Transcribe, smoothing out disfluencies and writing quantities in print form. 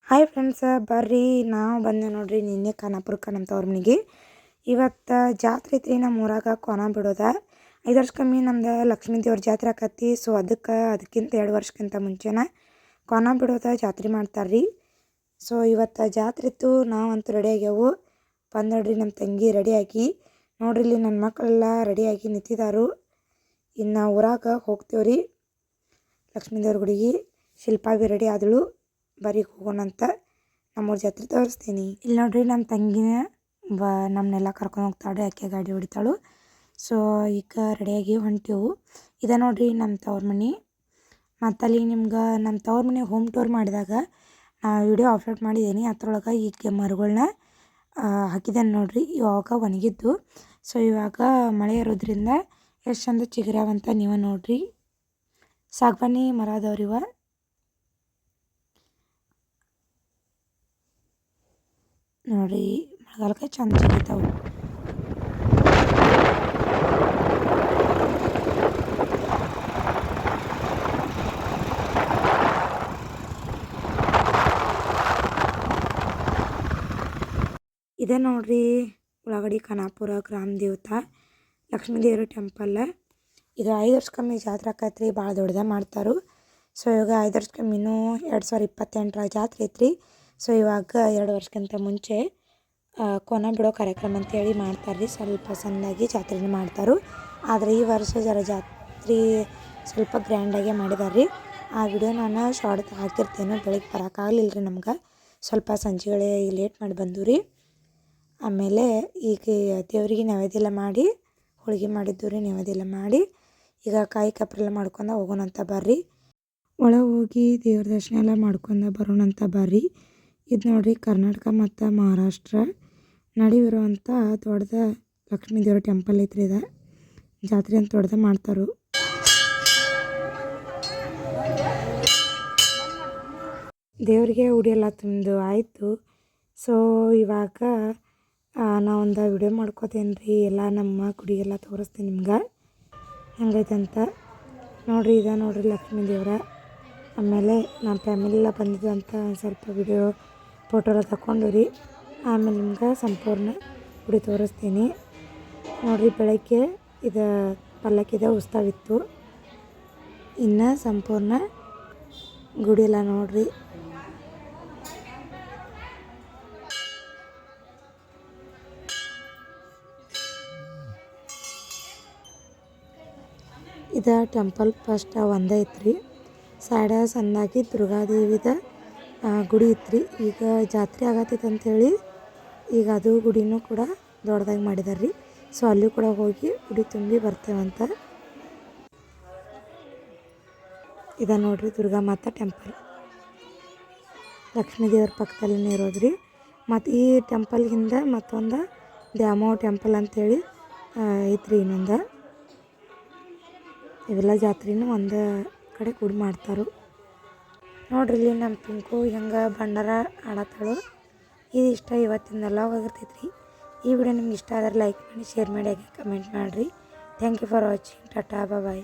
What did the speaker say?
Hi friends, ಬರ್ರಿ ನಾವು ಬಂದೆ ನೋಡ್ರಿ ನಿನ್ನೆ ಖಾನಾಪುರಕ್ಕೆ ನಮ್ಮ ತವ್ರ ಮನೆಗೆ. ಇವತ್ತು ಜಾತ್ರೆ ಐತ್ರಿ ನಮ್ಮ ಊರಾಗ ಕೊನ ಬಿಡೋದ. 5 ವರ್ಷ ಕಮ್ಮಿ ನಮ್ದು ಲಕ್ಷ್ಮೀ ದೇವ್ರ ಜಾತ್ರೆ ಆಕತಿ. ಸೊ ಅದಕ್ಕಿಂತ 2 ವರ್ಷಕ್ಕಿಂತ ಮುಂಚೆನ ಕೊನ ಬಿಡೋದ ಜಾತ್ರೆ ಮಾಡ್ತಾರ್ರಿ. ಸೊ ಇವತ್ತು ಜಾತ್ರೆ ಇತ್ತು. ನಾವಂತೂ ರೆಡಿ ಆಗ್ಯಾವು. ಬಂದೋಡ್ರಿ ನಮ್ಮ ತಂಗಿ ರೆಡಿಯಾಗಿ ನೋಡ್ರಿ, ಇಲ್ಲಿ ನನ್ನ ಮಕ್ಕಳೆಲ್ಲ ರೆಡಿಯಾಗಿ ನಿಂತಿದ್ದಾರು. ಇನ್ನು ಊರಾಗ ಹೋಗ್ತೇವ್ರಿ ಲಕ್ಷ್ಮೀ ದೇವ್ರ ಗುಡಿಗೆ. ಶಿಲ್ಪಾ ಭೀ ರೆಡಿ ಆದಳು. ಬರೀ ಹೋಗೋಣಂತ ನಮ್ಮೂರ ಜಾತ್ರೆ ತೋರಿಸ್ತೀನಿ. ಇಲ್ಲಿ ನೋಡ್ರಿ ನಮ್ಮ ತಂಗಿನ ನಮ್ಮನ್ನೆಲ್ಲ ಕರ್ಕೊಂಡು ಹೋಗ್ತಾಳೆ. ಆಕೆ ಗಾಡಿ ಹೊಡಿತಾಳು. ಸೊ ಈಗ ರೆಡಿಯಾಗಿ ಹೊಂಟೇವು. ಇದೆ ನೋಡ್ರಿ ನಮ್ಮ ತವ್ರ ಮನೆ. ಮತ್ತು ಅಲ್ಲಿ ನಿಮ್ಗೆ ನಮ್ಮ ತವ್ರ ಮನೆ ಹೋಮ್ ಟೂರ್ ಮಾಡಿದಾಗ ವಿಡಿಯೋ ಅಪ್ಲೋಡ್ ಮಾಡಿದ್ದೀನಿ. ಅದ್ರೊಳಗೆ ಈಗ ಮರಗಳನ್ನ ಹಾಕಿದ್ದೇನೆ ನೋಡ್ರಿ. ಇವಾಗ ಒಣಗಿದ್ದು. ಸೊ ಇವಾಗ ಮಳೆ ಇರೋದ್ರಿಂದ ಎಷ್ಟು ಚಂದ ಚಿಗುರ್ಯಾವಂತ ನೀವು ನೋಡ್ರಿ. ಸಾಗವಾನಿ ಮರ ಅದಾವ್ರಿವ. ನೋಡ್ರಿ ಮಳೆಗಾಲಕ್ಕೆ ಚಂದ ಚಿಗಿತಾವು. ಇದೆ ನೋಡ್ರಿ ಉಳ್ಳಾಗಡ್ಡಿ ಖಾನಾಪುರ ಗ್ರಾಮ ದೇವತಾ ಲಕ್ಷ್ಮೀ ದೇವ್ರ ಟೆಂಪಲ್. ಇದು 5 ವರ್ಷ ಕಮ್ಮಿ ಜಾತ್ರೆ ಆಕೈತ್ರಿ. ಭಾಳ ದೊಡ್ಡದಾಗ ಮಾಡ್ತಾರು. ಸೊ ಇವಾಗ 5 ವರ್ಷ ಕಮ್ಮಿನೂ 2028ರ ಜಾತ್ರೆ ಐತ್ರಿ. ಸೊ ಇವಾಗ 2 ವರ್ಷಕ್ಕಿಂತ ಮುಂಚೆ ಕೊನ ಬಿಡೋ ಕಾರ್ಯಕ್ರಮ ಅಂತೇಳಿ ಮಾಡ್ತಾರೆ. ಸ್ವಲ್ಪ ಸಣ್ಣದಾಗಿ ಜಾತ್ರೆನ ಮಾಡ್ತಾರೆ. ಆದರೆ ಈ ವರ್ಷ ಜಾತ್ರೆ ಸ್ವಲ್ಪ ಗ್ರ್ಯಾಂಡಾಗೆ ಮಾಡಿದಾರೆ. ಆ ವಿಡಿಯೋ ನಾನು ಶಾರ್ಟ್ ಹಾಕಿರ್ತೇನೆ. ಬೆಳಗ್ಗೆ ಬರೋಕ್ಕಾಗಲಿಲ್ಲ ರೀ ನಮ್ಗೆ. ಸ್ವಲ್ಪ ಸಂಜೆಗಳೇ ಲೇಟ್ ಮಾಡಿ ಬಂದು ರೀ. ಆಮೇಲೆ ಈಗ ದೇವರಿಗೆ ನೈವೇದ್ಯ ಎಲ್ಲ ಮಾಡಿ ಹೋಳಿಗೆ ಮಾಡಿದ್ದು ರೀ. ನೈವೇದ್ಯ ಎಲ್ಲ ಮಾಡಿ ಈಗ ಕಾಯಿ ಕಪ್ರೆಲ್ಲ ಮಾಡ್ಕೊಂಡು ಹೋಗೋಣಂತ ಬರ್ರಿ. ಒಳಗೆ ಹೋಗಿ ದೇವ್ರ ದರ್ಶನ ಎಲ್ಲ ಮಾಡ್ಕೊಂಡು ಬರೋಣಂತ ಬರ್ರಿ. ಇದು ನೋಡ್ರಿ ಕರ್ನಾಟಕ ಮತ್ತು ಮಹಾರಾಷ್ಟ್ರ ನಡೆಯುವಂಥ ದೊಡ್ಡದ ಲಕ್ಷ್ಮೀ ದೇವ್ರ ಟೆಂಪಲ್ ಐತ್ರಿ. ಇದು ಜಾತ್ರೆ ಅಂತ ದೊಡ್ಡದ ಮಾಡ್ತಾರು. ದೇವ್ರಿಗೆ ಉಡಿ ಎಲ್ಲ ತುಂಬಿದು ಆಯಿತು. ಸೊ ಇವಾಗ ನಾವೊಂದು ವಿಡಿಯೋ ಮಾಡ್ಕೋತೇನೆ ರೀ. ಎಲ್ಲ ನಮ್ಮ ಗುಡಿಗೆಲ್ಲ ತೋರಿಸ್ತೀನಿ ನಿಮ್ಗೆ ಹೆಂಗೈತಂತ ನೋಡ್ರಿ. ಇದೆ ನೋಡ್ರಿ ಲಕ್ಷ್ಮೀ ದೇವ್ರ. ಆಮೇಲೆ ನಮ್ಮ ಫ್ಯಾಮಿಲಿ ಎಲ್ಲ ಬಂದಿದ್ದು ಅಂತ ಸ್ವಲ್ಪ ವಿಡಿಯೋ ಫೋಟೋ ಎಲ್ಲ ತಗೊಂಡು ರೀ. ಆಮೇಲೆ ನಿಮ್ಗೆ ಸಂಪೂರ್ಣ ಗುಡಿ ತೋರಿಸ್ತೀನಿ ನೋಡ್ರಿ. ಬೆಳಗ್ಗೆ ಇದು ಪಲ್ಲಕ್ಕಿದ ಉತ್ಸವಿತ್ತು. ಇನ್ನು ಸಂಪೂರ್ಣ ಗುಡಿ ಎಲ್ಲ ನೋಡ್ರಿ. ಇದು ಟೆಂಪಲ್ ಫಸ್ಟ್ ಒಂದೇ ಐತ್ರಿ. ಸೈಡ ಸಣ್ಣದಾಗಿ ದುರ್ಗಾದೇವಿದ ಗುಡಿ ಇತ್ರಿ. ಈಗ ಜಾತ್ರೆ ಆಗತ್ತೈತೆ ಅಂಥೇಳಿ ಈಗ ಅದು ಗುಡಿನೂ ಕೂಡ ದೊಡ್ಡದಾಗಿ ಮಾಡಿದಾರೆ ರೀ. ಸೊ ಅಲ್ಲಿ ಕೂಡ ಹೋಗಿ ಗುಡಿ ತುಂಬಿ ಬರ್ತೇವಂತ. ಇದು ನೋಡ್ರಿ ದುರ್ಗಾ ಮಾತಾ ಟೆಂಪಲ್ ಲಕ್ಷ್ಮೀ ದೇವ್ರ ಪಕ್ಕದಲ್ಲೇ ಇರೋದ್ರಿ. ಮತ್ತು ಈ ಟೆಂಪಲ್ಗಿಂದ ಮತ್ತೊಂದು ದ್ಯಾಮೋ ಟೆಂಪಲ್ ಅಂಥೇಳಿ ಐತ್ರಿ ಇನ್ನೊಂದು. ಇವೆಲ್ಲ ಜಾತ್ರೆನೂ ಒಂದು ಕಡೆ ಕೂಡಿ ಮಾಡ್ತಾರು ನೋಡ್ರಿ. ಇಲ್ಲಿ ನಮ್ಮ ಪಿಂಕು ಹೆಂಗೆ ಭಂಡಾರ ಆಡತ್ತಾಳು. ಇದು ಇಷ್ಟ ಇವತ್ತಿಂದೆಲ್ಲ ಹೋಗಿರ್ತೈತ್ರಿ. ಈ ವಿಡಿಯೋ ನಿಮ್ಗೆ ಇಷ್ಟ ಆದರೆ ಲೈಕ್ ಮಾಡಿ, ಶೇರ್ ಮಾಡಿ, ಹಾಗೆ ಕಮೆಂಟ್ ಮಾಡಿರಿ. Thank you for watching. Tata, bye.